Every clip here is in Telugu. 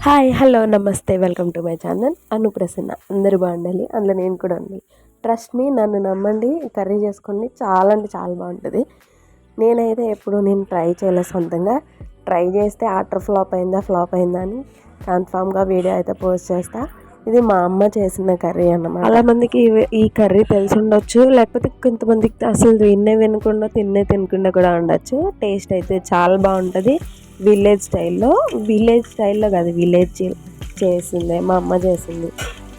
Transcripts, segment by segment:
హాయ్ హలో నమస్తే వెల్కమ్ టు మై ఛానల్ అనుప్రసన్న. అందరూ బాగుండాలి, అందులో నేను కూడా ఉండాలి. ట్రస్ట్ మీ, నన్ను నమ్మండి, కర్రీ చేసుకోండి, చాలా అంటే చాలా బాగుంటుంది. నేనైతే ఎప్పుడు ట్రై చేయలేదు సొంతంగా. ట్రై చేస్తే ఆఫ్టర్ ఫ్లాప్ అయిందా అని కన్ఫామ్గా వీడియో అయితే పోస్ట్ చేస్తా. ఇది మా అమ్మ చేసిన కర్రీ అన్నమాట. చాలా మందికి ఈ కర్రీ తెలిసి ఉండొచ్చు, లేకపోతే కొంతమందికి అసలు వినకుండా తినకుండా కూడా ఉండొచ్చు. టేస్ట్ అయితే చాలా బాగుంటుంది. విలేజ్ స్టైల్లో కాదు, చేసిందే మా అమ్మ చేసింది.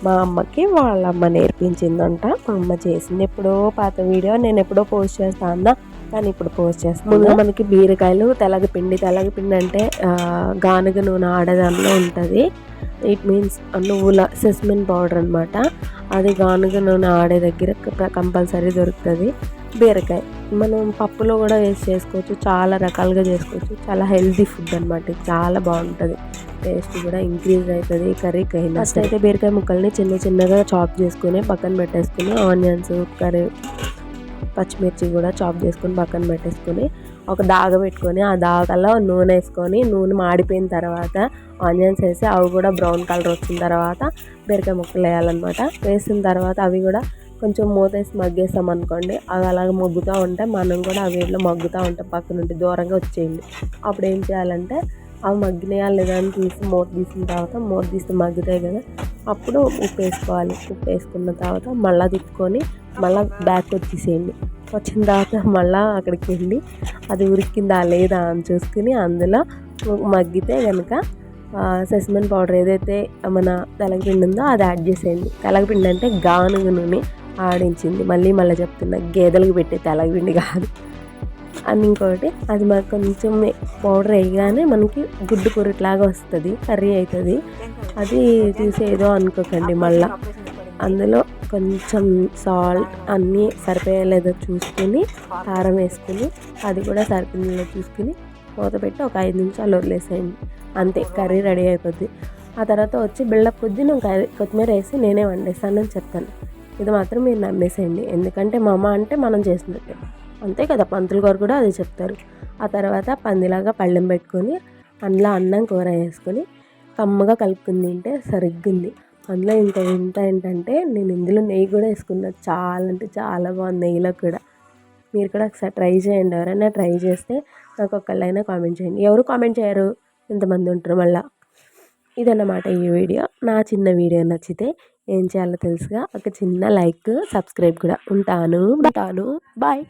మా అమ్మకి వాళ్ళ అమ్మ నేర్పించిందంట. మా అమ్మ చేసింది ఎప్పుడో పాత వీడియో, నేను ఎప్పుడో పోస్ట్ చేస్తా అన్నా, కానీ ఇప్పుడు పోస్ట్ చేస్తాను. ముందు మనకి బీరకాయలు, తెలగపిండి అంటే గానుగ నూనె ఆడదానిలో ఉంటుంది. ఇట్ మీన్స్ నువ్వుల సెస్మిన్ పౌడర్ అనమాట. అది గానుగ నూనె ఆడే దగ్గర కంపల్సరీ దొరుకుతుంది. బీరకాయ మనం పప్పులో కూడా వేసి చేసుకోవచ్చు, చాలా రకాలుగా చేసుకోవచ్చు. చాలా హెల్తీ ఫుడ్ అనమాట, చాలా బాగుంటుంది. టేస్ట్ కూడా ఇంక్రీజ్ అవుతుంది కర్రీకి అయినా. ఫస్ట్ అయితే బీరకాయ ముక్కల్ని చిన్నగా చాప్ చేసుకుని పక్కన పెట్టేసుకుని, ఆనియన్స్, పచ్చిమిర్చి కూడా చాప్ చేసుకొని పక్కన పెట్టేసుకొని, ఒక దాగ పెట్టుకొని ఆ దాగలో నూనె వేసుకొని, నూనె మాడిపోయిన తర్వాత ఆనియన్స్ వేసి అవి కూడా బ్రౌన్ కలర్ వచ్చిన తర్వాత బీరకాయ ముక్కలు వేయాలన్నమాట. వేసిన తర్వాత అవి కూడా కొంచెం మూతేసి మగ్గేస్తాం అనుకోండి, అవి అలాగే మగ్గుతూ ఉంటే మనం కూడా అవి వీటిలో మగ్గుతూ ఉంటాం. పక్క నుండి దూరంగా వచ్చేయండి. అప్పుడు ఏం చేయాలంటే అవి మగ్గినాయా లేదా అని మూత తీసిన తర్వాత, మూత తీసి మగ్గుతాయి కదా, అప్పుడు ఉప్పు వేసుకోవాలి. ఉప్పు వేసుకున్న తర్వాత మళ్ళీ తిప్పుకొని మళ్ళీ బ్యాక్ వచ్చేసేయండి. వచ్చిన తర్వాత మళ్ళీ అక్కడికి వెళ్ళి అది ఉడికిందా లేదా అని చూసుకుని అందులో మగ్గితే కనుక సెసమిన్ పౌడర్ ఏదైతే మన తెలగపిండి ఉందో అది యాడ్ చేసేయండి. తెలగపిండి అంటే గానుగ నూనె ఆడించింది. మళ్ళీ చెప్తున్నా, గేదెలకు పెట్టే తెలగపిండి కాదు. అని ఇంకోటి, అది మనకు కొంచెం పౌడర్ వేయగానే మనకి గుడ్డు పొరుట్లాగా వస్తుంది, కర్రీ అవుతుంది. అది తీసేదో అనుకోకండి. మళ్ళీ అందులో కొంచెం సాల్ట్ అన్నీ సరిపోయలేదో చూసుకుని, కారం వేసుకుని, అది కూడా సరిపోయిందో చూసుకుని మూత పెట్టి ఒక 5 నిమిషాలు వదిలేసేయండి. అంతే, కర్రీ రెడీ అయిపోద్ది. ఆ తర్వాత వచ్చి బిల్డప్ కొద్ది నేను కొత్తిమీర వేసి నేనే వండేస్తానని చెప్తాను. ఇది మాత్రం మీరు నమ్మేసేయండి, ఎందుకంటే మా అమ్మ అంటే మనం చేసినట్టే, అంతే కదా. పంతులు గారు కూడా అది చెప్తారు. ఆ తర్వాత పందిలాగా పళ్ళెం పెట్టుకొని అందులో అన్నం కూర వేసుకొని కమ్మగా కలుపుకుని తింటే సరిగ్గుంది. అందులో ఇంకో వింత ఏంటంటే, నేను ఇందులో నెయ్యి కూడా వేసుకున్నాను. చాలా అంటే చాలా బాగుంది నెయ్యిలో కూడా. మీరు కూడా ఒకసారి ట్రై చేయండి. ఎవరైనా ట్రై చేస్తే నాకు ఒకళ్ళైనా కామెంట్ చేయండి. ఎవరు కామెంట్ చేయరు, ఇంతమంది ఉంటారు మళ్ళీ. ఇదన్నమాట ఈ వీడియో. నా చిన్న వీడియో నచ్చితే ఏం చేయాలో తెలుసుగా, ఒక చిన్న లైక్, సబ్స్క్రైబ్ కూడా. ఉంటాను బాయ్.